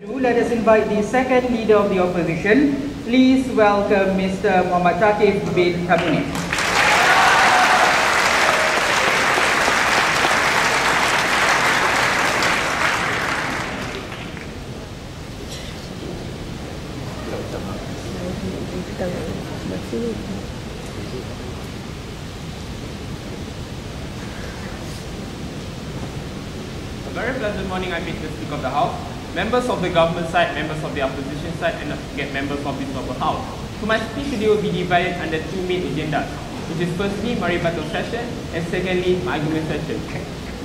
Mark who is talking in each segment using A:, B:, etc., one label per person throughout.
A: Let us invite the second leader of the opposition. Please welcome Mr. Muhammad Thaqif bin Tabunik.
B: A very pleasant morning, I meet the Speaker of the House, members of the government side, members of the opposition side, and members of this noble House. So my speech today will be divided under two main agendas, which is firstly my rebuttal session and secondly my argument session.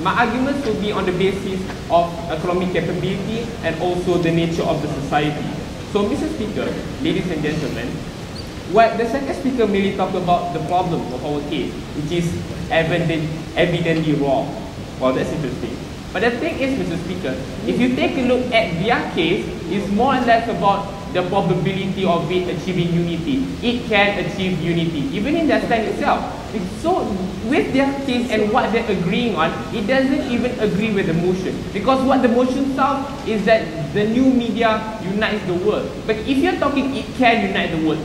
B: My arguments will be on the basis of economic capability and also the nature of the society. So Mr. Speaker, ladies and gentlemen, what the second speaker merely talked about the problem of our case, which is evidently wrong. Well, that's interesting. But the thing is, Mr. Speaker, if you take a look at their case, it's more or less about the probability of it achieving unity. It can achieve unity, even in their stand itself. So, with their case and what they're agreeing on, it doesn't even agree with the motion. Because what the motion solves is that the new media unites the world. But if you're talking it can unite the world,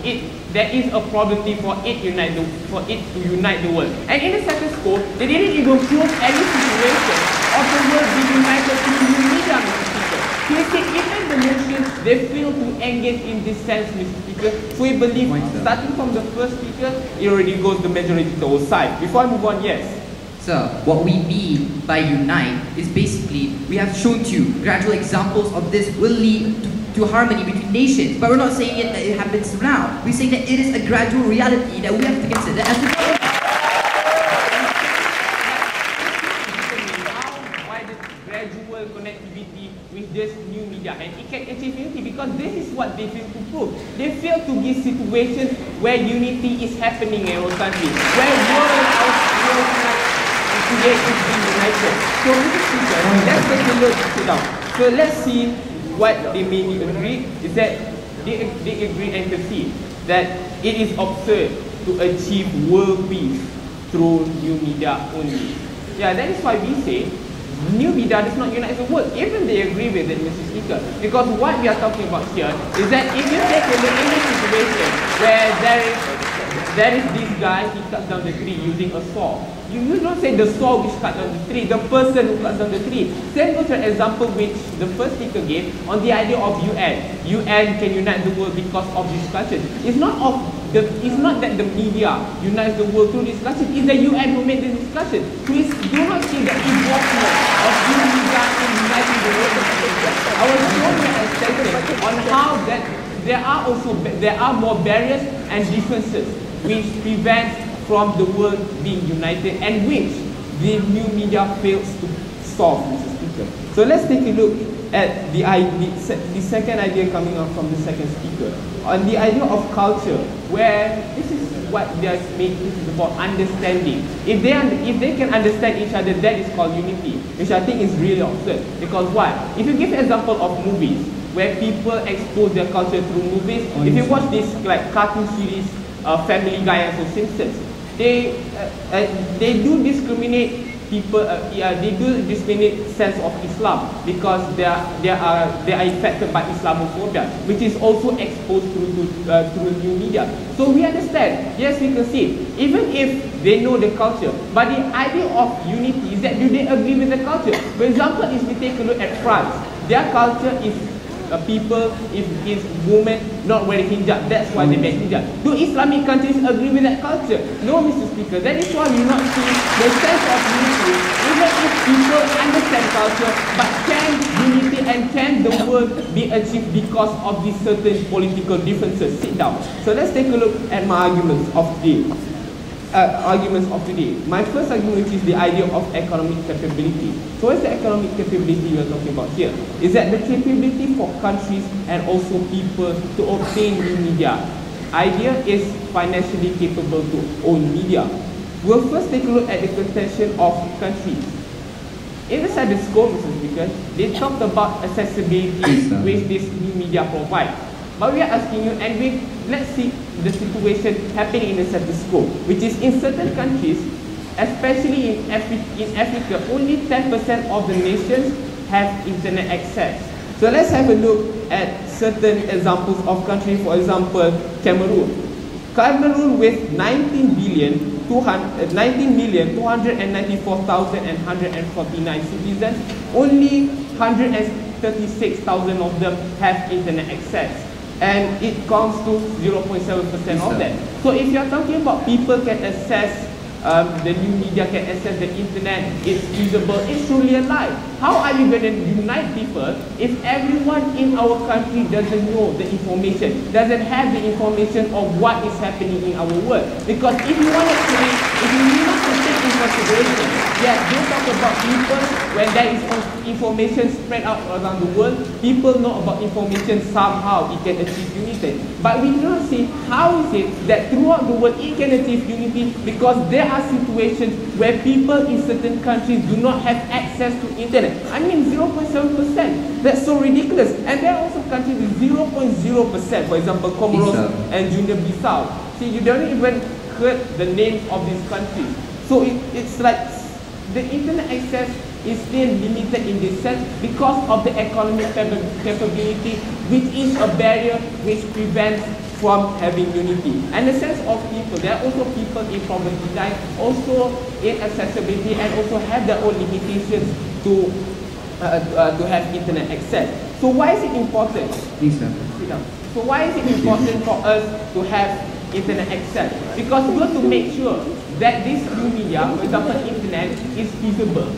B: there is a probability for it to unite the world. And in the status quo, they didn't even prove any situation of the world being united through new media, Mr. Speaker. So you see, even the motion, they fail to engage in this sense, Mr. Speaker. So we believe, starting from the first speaker, it already goes the majority to our side. Before I move on, yes.
C: Sir, what we mean by unite is basically, we have shown to you gradual examples of this will lead to harmony between nations. But we're not saying it that it happens now. We're saying that it is a gradual reality that we have to consider as we go.
B: Why this gradual connectivity with this new media, and it can achieve unity because this is what they fail to prove. They fail to give situations where unity is happening in our country, where world today is being united. So Mr. Speaker, let's take a look. Sit down. So let's see what they mainly agree is that they agree and concede that it is absurd to achieve world peace through new media only. Yeah, that is why we say new media does not unite the world. Even they agree with it, Mr. Speaker. Because what we are talking about here is that if you take a look in this situation where there is this guy, he cuts down the tree using a saw. You don't say the saw which cut down the tree, the person who cuts down the tree. Same goes to an example which the first speaker gave on the idea of UN. UN can unite the world because of discussion. It's not that the media unites the world through discussion, it's the UN who made the discussion. Please do not see the involvement of new media in uniting the world. I was showing an extension on how that there are more barriers and differences which prevent from the world being united and which the new media fails to solve, Mr. Speaker. So let's take a look at the second idea coming out from the second speaker on the idea of culture, where this is what they are making. This is about understanding. If they can understand each other, that is called unity, which I think is really absurd. Because why? If you give an example of movies where people expose their culture through movies, if you watch this like cartoon series, Family Guy and so Simpsons, they do discriminate people. They do discriminate sense of Islam because they are affected by Islamophobia, which is also exposed through new media. So we understand. Yes, we can see even if they know the culture, but the idea of unity is that do they agree with the culture? For example, if we take a look at France, their culture is people, if it's women not wearing hijab, that's why they ban hijab. Do Islamic countries agree with that culture? No, Mr. Speaker. That is why we not see the sense of unity. Even if people understand culture, but can unity and can the world be achieved because of these certain political differences? Sit down. So let's take a look at my arguments of today. My first argument, which is the idea of economic capability. So what's the economic capability we are talking about here? Is that the capability for countries and also people to obtain new media. Idea is financially capable to own media. We'll first take a look at the contention of countries. Inside the scope, Mr. Speaker, they talked about accessibility which this new media provides. But we are asking you, and let's see the situation happening in the status quo, which is in certain countries, especially in Africa, only 10% of the nations have internet access. So let's have a look at certain examples of countries. For example, Cameroon. Cameroon with 19,294,149 citizens, only 136,000 of them have internet access. And it comes to 0.7% of that. So if you're talking about people can access the new media, can access the internet, it's feasible, it's truly a lie. How are you going to unite people if everyone in our country doesn't know the information, doesn't have the information of what is happening in our world? Because if you want to create, if you need to take in consideration, yes, they talk about people, when there is information spread out around the world, people know about information somehow, it can achieve unity. But we do not see how is it that throughout the world it can achieve unity, because there are situations where people in certain countries do not have access to internet. I mean 0.7%. That's so ridiculous. And there are also countries with 0.0%. For example, Comoros and Guinea-Bissau. See, you don't even heard the names of these countries. So it's like the internet access is still limited in this sense because of the economic capability, which is a barrier which prevents from having unity. And the sense of people, there are also people in poverty line, also in accessibility, and also have their own limitations to have internet access. So why is it important?
C: Please, sir.
B: So why is it important for us to have internet access? Because we want to make sure that this new media, for example internet, is feasible.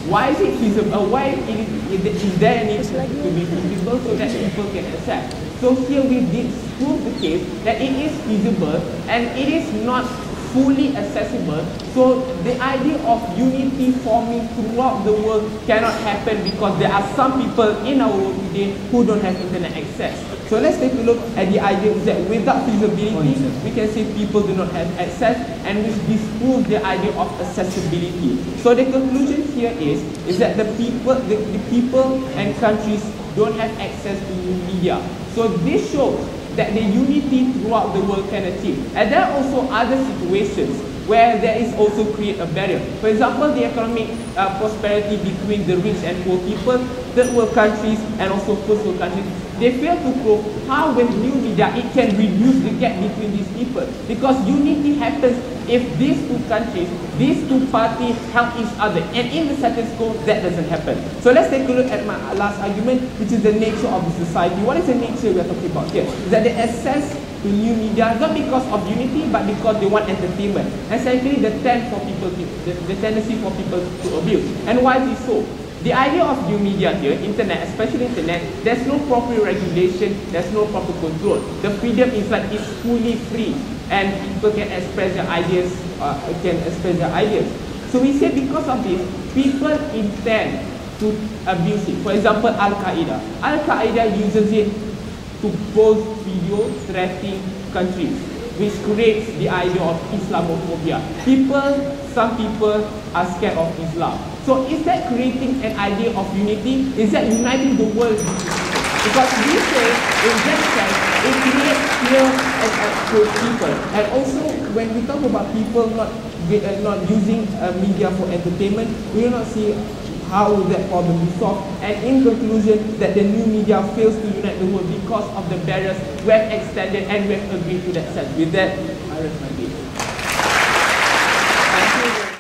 B: Why is it feasible? Why is there a need to be feasible so that people can access? So here we did prove the case that it is feasible and it is not fully accessible. So the idea of unity forming throughout the world cannot happen because there are some people in our world today who don't have internet access. So let's take a look at the idea that without feasibility, we can say people do not have access, and which disproves the idea of accessibility. So the conclusion here is that the people and countries don't have access to new media. So this shows that the unity throughout the world can achieve. And there are also other situations where there is also create a barrier. For example, the economic prosperity between the rich and poor people, third world countries and also first world countries, they fail to prove how with new media it can reduce the gap between these people. Because unity happens if these two countries, these two parties help each other. And in the status quo, that doesn't happen. So let's take a look at my last argument, which is the nature of the society. What is the nature we are talking about here? Is that they access to new media, not because of unity, but because they want entertainment. And secondly, the tendency for people to abuse. And why is this so? The idea of new media here, internet, especially internet, there's no proper regulation, there's no proper control. The freedom inside is fully free, and people can express their ideas, So we say because of this, people intend to abuse it. For example, Al-Qaeda. Al-Qaeda uses it to post video threatening countries, which creates the idea of Islamophobia. Some people are scared of Islam. So is that creating an idea of unity? Is that uniting the world? Because we say, in that sense, it creates fear to people. And also, when we talk about people not using media for entertainment, we do not see how will that problem be solved. And in conclusion, that the new media fails to unite the world because of the barriers we have extended and we have agreed to that sense. With that, I rest my